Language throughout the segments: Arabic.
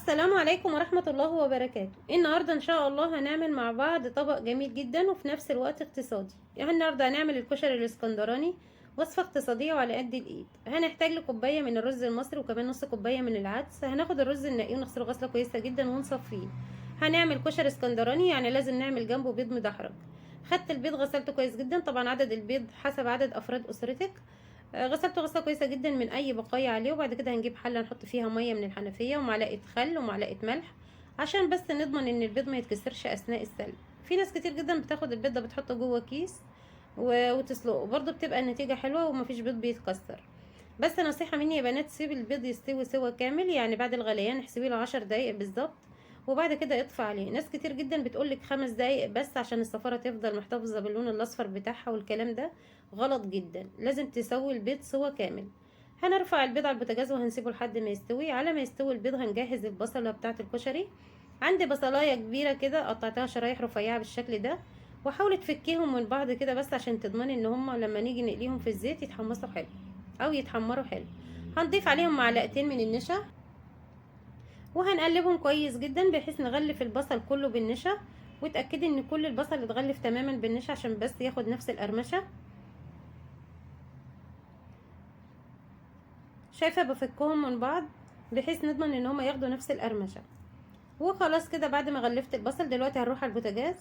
السلام عليكم ورحمة الله وبركاته. النهاردة ان شاء الله هنعمل مع بعض طبق جميل جدا وفي نفس الوقت اقتصادي. يعني النهاردة هنعمل الكشري الاسكندراني، وصفة اقتصادية وعلى قد الايد. هنحتاج لكوباية من الرز المصري وكمان نص كوباية من العدس. هناخد الرز ننقيه ونغسله غسلة كويسة جدا ونصفيه. هنعمل كشري اسكندراني يعني لازم نعمل جنبه بيض مدحرج. خدت البيض غسلته كويس جدا، طبعا عدد البيض حسب عدد افراد اسرتك. غسلته غسله كويسه جدا من اي بقايا عليه. وبعد كده هنجيب حله نحط فيها ميه من الحنفيه ومعلقه خل ومعلقه ملح عشان بس نضمن ان البيض ما يتكسرش اثناء السلق. في ناس كتير جدا بتاخد البيض ده بتحطه جوه كيس وتسلقه، برضو بتبقى النتيجه حلوه ومفيش بيض بيتكسر. بس نصيحه مني يا بنات، سيب البيض يستوي سوا كامل، يعني بعد الغليان احسبي له 10 دقايق بالظبط وبعد كده اطفي عليه. ناس كتير جدا بتقولك 5 دقايق بس عشان الصفاره تفضل محتفظه باللون الاصفر بتاعها، والكلام ده غلط جدا. لازم تسوي البيض سوا كامل. هنرفع البيض على البوتاجاز وهنسيبه لحد ما يستوي. على ما يستوي البيض هنجهز البصله بتاعه الكشري. عندي بصلايه كبيره كده قطعتها شرايح رفيعه بالشكل ده، وحاولي تفكيهم من بعض كده بس عشان تضمني ان هما لما نيجي نقليهم في الزيت يتحمصوا حلو او يتحمروا حلو. هنضيف عليهم معلقتين من النشا وهنقلبهم كويس جدا بحيث نغلف البصل كله بالنشا. وتأكدي ان كل البصل اتغلف تماما بالنشا عشان بس ياخد نفس القرمشه. شايفه بفكهم من بعض بحيث نضمن ان هما ياخدوا نفس القرمشه. وخلاص كده بعد ما غلفت البصل دلوقتي هنروح على البوتاجاز.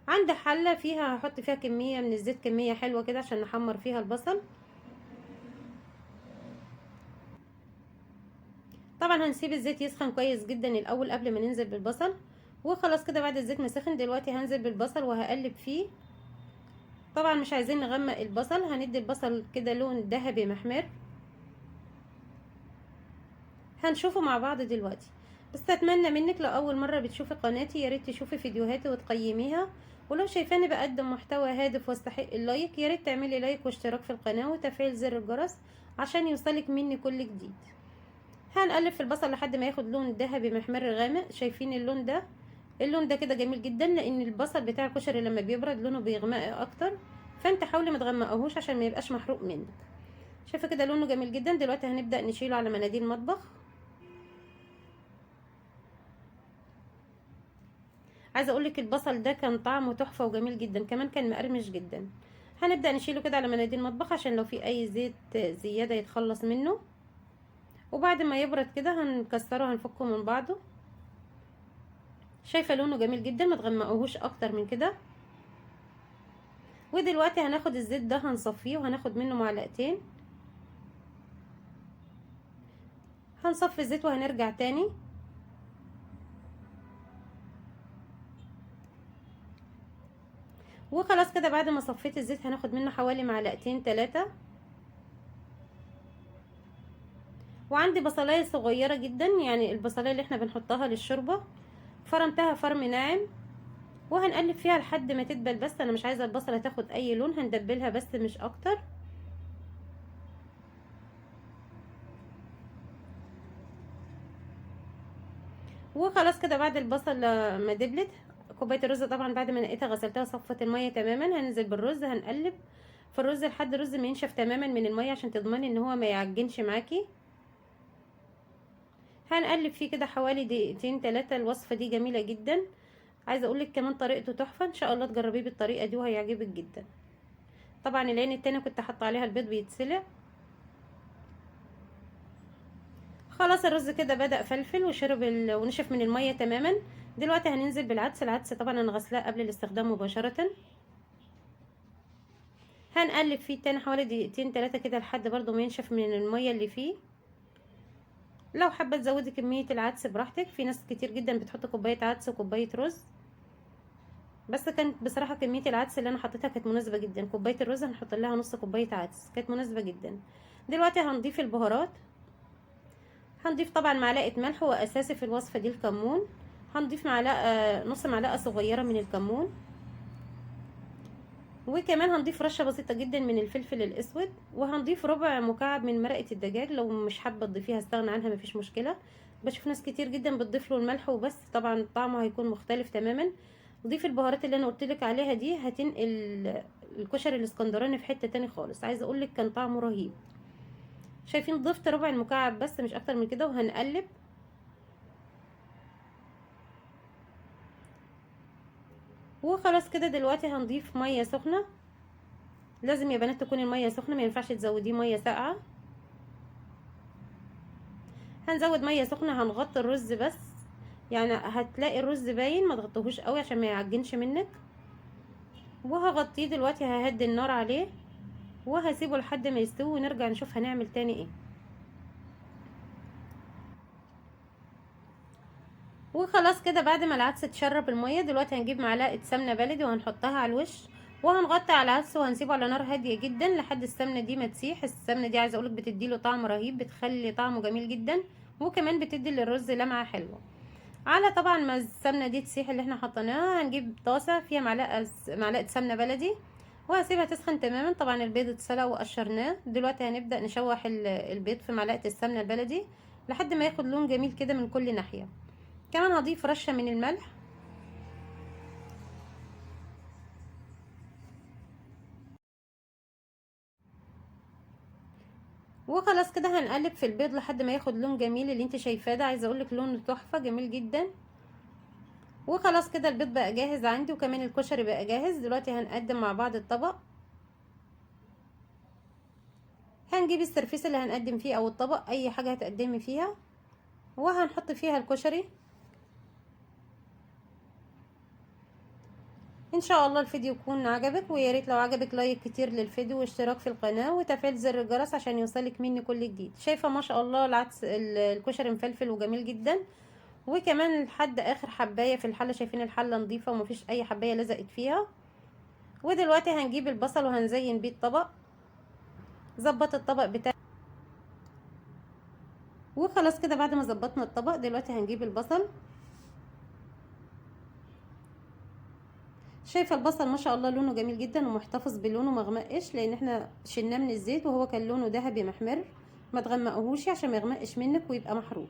عندي حله فيها هحط فيها كميه من الزيت، كميه حلوه كده عشان نحمر فيها البصل. طبعا هنسيب الزيت يسخن كويس جدا الاول قبل ما ننزل بالبصل. وخلاص كده بعد الزيت ما سخن دلوقتي هنزل بالبصل وهقلب فيه. طبعا مش عايزين نغمق البصل، هندي البصل كده لون ذهبي محمر. هنشوفه مع بعض دلوقتي. بس اتمنى منك لو اول مره بتشوفي قناتي يا ريت تشوفي فيديوهاتي وتقيميها، ولو شايفاني بقدم محتوى هادف واستحق اللايك يا ريت تعملي لايك واشتراك في القناه وتفعيل زر الجرس عشان يوصلك مني كل جديد. هنقلب في البصل لحد ما ياخد لون ذهبي محمر غامق. شايفين اللون ده؟ اللون ده كده جميل جدا لان البصل بتاع الكشري لما بيبرد لونه بيغمق اكتر، فانت حاولي ما تغمقهوش عشان ما يبقاش محروق منك. شايفه كده لونه جميل جدا. دلوقتي هنبدا نشيله على مناديل مطبخ. عايزه اقولك البصل ده كان طعمه تحفه وجميل جدا، كمان كان مقرمش جدا. هنبدا نشيله كده على مناديل مطبخ عشان لو في اي زيت زياده يتخلص منه. وبعد ما يبرد كده هنكسره هنفكه من بعضه. شايفه لونه جميل جدا، ما تغمقوهوش اكتر من كده. ودلوقتي هناخد الزيت ده هنصفيه وهناخد منه معلقتين. هنصفي الزيت وهنرجع تاني. وخلاص كده بعد ما صفيت الزيت هناخد منه حوالي معلقتين 3. وعندي بصلايه صغيره جدا، يعني البصلايه اللي احنا بنحطها للشوربه، فرمتها فرم ناعم وهنقلب فيها لحد ما تدبل. بس انا مش عايزه البصله تاخد اي لون، هندبلها بس مش اكتر. وخلاص كده بعد البصل ما دبلت، كوبايه الرز طبعا بعد ما نقيتها غسلتها وصفت الميه تماما، هننزل بالرز. هنقلب في الرز لحد الرز ما ينشف تماما من الميه عشان تضمني ان هو ما يعجنش معاكي. هنقلب فيه كده حوالي دقيقتين 3. الوصفه دي جميله جدا، عايزه اقولك كمان طريقته تحفه. ان شاء الله تجربيه بالطريقه دي وهيعجبك جدا. طبعا العين التانية كنت حاطه عليها البيض بيتسلق. خلاص الرز كده بدأ فلفل وشرب ونشف من المية تماما. دلوقتي هننزل بالعدس. العدس طبعا انا غسلاه قبل الاستخدام مباشرة. هنقلب فيه تاني حوالي دقيقتين 3 كده لحد برضو ما ينشف من المية اللي فيه. لو حابة تزودي كمية العدس براحتك، في ناس كتير جدا بتحط كوباية عدس وكوباية رز، بس كانت بصراحة كمية العدس اللي انا حطيتها كانت مناسبة جدا. كوباية الرز هنحط لها نص كوباية عدس، كانت مناسبة جدا. دلوقتي هنضيف البهارات. هنضيف طبعا معلقه ملح، واساسي في الوصفه دي الكمون. هنضيف معلقه نص معلقه صغيره من الكمون. وكمان هنضيف رشه بسيطه جدا من الفلفل الاسود. وهنضيف ربع مكعب من مرقه الدجاج، لو مش حابه تضيفيها استغنى عنها مفيش مشكله. بشوف ناس كتير جدا بتضيف له الملح وبس، طبعا طعمه هيكون مختلف تماما. ضيف البهارات اللي انا قلتلك عليها دي، هتنقل الكشري الاسكندراني في حته تاني خالص. عايزه اقولك كان طعمه رهيب. شايفين ضفت ربع المكعب بس مش اكتر من كده، وهنقلب. وخلاص كده دلوقتي هنضيف ميه سخنه. لازم يا بنات تكون الميه سخنه، ما ينفعش تزوديه ميه ساقعه. هنزود ميه سخنه، هنغطي الرز بس، يعني هتلاقي الرز باين، ما تغطيهوش قوي عشان ما يعجنش منك. وهغطيه دلوقتي، ههدي النار عليه وهسيبه لحد ما يستوي، ونرجع نشوف هنعمل تاني ايه. وخلاص كده بعد ما العدس اتشرب الميه، دلوقتي هنجيب معلقه سمنه بلدي وهنحطها على الوش، وهنغطي على العدس وهنسيبه على نار هاديه جدا لحد السمنه دي ما تسيح. السمنه دي عايزه اقولك بتديله طعم رهيب، بتخلي طعمه جميل جدا، وكمان بتدي للرز لمعه حلوه. على طبعا ما السمنه دي تسيح اللي احنا حطيناها، هنجيب طاسه فيها معلقه سمنه بلدي، وهسيبها تسخن تماما. طبعا البيض اتسلق وقشرناه، دلوقتي هنبدا نشوح البيض في معلقه السمنه البلدي لحد ما ياخد لون جميل كده من كل ناحيه. كمان هضيف رشه من الملح. وخلاص كده هنقلب في البيض لحد ما ياخد لون جميل اللي انت شايفاه ده، عايزه اقولك لونه تحفه جميل جدا. وخلاص كده البيض بقى جاهز عندي، وكمان الكشري بقى جاهز. دلوقتي هنقدم مع بعض الطبق. هنجيب السرفيس اللي هنقدم فيه او الطبق، اي حاجه هتقدمي فيها، وهنحط فيها الكشري. ان شاء الله الفيديو يكون عجبك، ويا ريت لو عجبك لايك كتير للفيديو واشتراك في القناه وتفعيل زر الجرس عشان يوصلك مني كل جديد. شايفه ما شاء الله العدس الكشري مفلفل وجميل جدا، وكمان لحد اخر حبايه في الحله، شايفين الحله نظيفه ومفيش اي حبايه لزقت فيها. ودلوقتي هنجيب البصل وهنزين بيه الطبق. ظبط الطبق بتاعي. وخلاص كده بعد ما ظبطنا الطبق، دلوقتي هنجيب البصل. شايفه البصل ما شاء الله لونه جميل جدا ومحتفظ بلونه، مغمقش لان احنا شلناه من الزيت وهو كان لونه ذهبي محمر. ما تغمقهوش عشان ما يغمقش منك ويبقى محروق.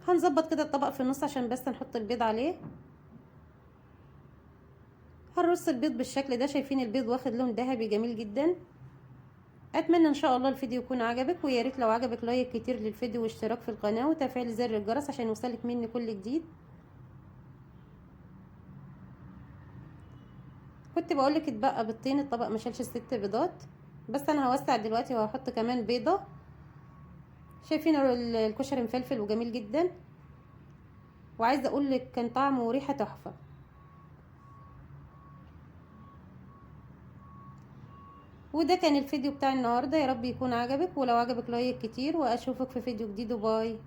هنظبط كده الطبق في النص عشان بس نحط البيض عليه. هنرص البيض بالشكل ده، شايفين البيض واخد لون ذهبي جميل جدا. اتمنى ان شاء الله الفيديو يكون عجبك، ويا ريت لو عجبك لايك كتير للفيديو واشتراك في القناه وتفعيل زر الجرس عشان يوصلك مني كل جديد. كنت بقولك اتبقى بالطين، الطبق ما شالش ال6 بيضات، بس انا هوسع دلوقتي وهحط كمان بيضه. شايفين الكشري مفلفل وجميل جدا، وعايزه اقولك كان طعمه وريحه تحفه. وده كان الفيديو بتاع النهارده، يا رب يكون عجبك، ولو عجبك لايك كتير، واشوفك في فيديو جديد، وباي.